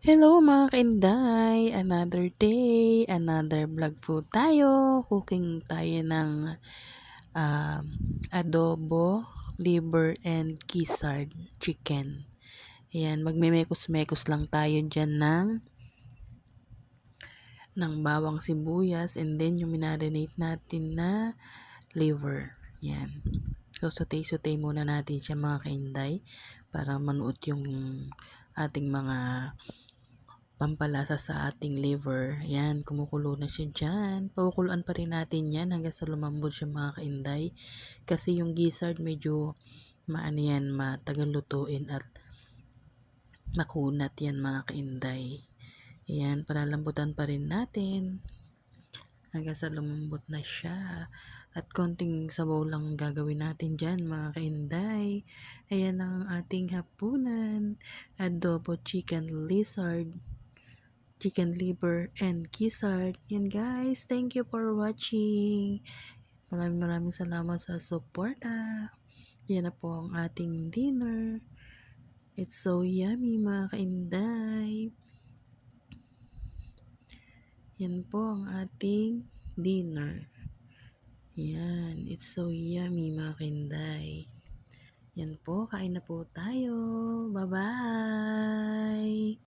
Hello mga kainday! Another day, another vlog food tayo. Cooking tayo ng adobo, liver, and gizzard chicken. Ayan, magmemekos-mekos lang tayo dyan ng bawang sibuyas and then yung minarinate natin na liver. Ayan. So, saute-saute muna natin siya mga kainday para manuot yung ating mga pampalasa sa ating liver. Yan, kumukulo na siya dyan. Pakukuluan pa rin natin yan hanggang sa lumambot siya mga kainday. Kasi yung gizzard medyo maano yan, matagal lutuin at makunat yan mga kainday. Yan, palalambutan pa rin natin hanggang sa lumambot na siya. At konting sabaw lang gagawin natin dyan mga kainday. Ayan ang ating hapunan. Adobo chicken liver, and gizzard. Yan guys, thank you for watching. Maraming salamat sa suporta. Yan na po ang ating dinner. It's so yummy mga kainday. Yan po ang ating dinner. Yan, it's so yummy mga kainday. Yan po, kain na po tayo. Bye-bye!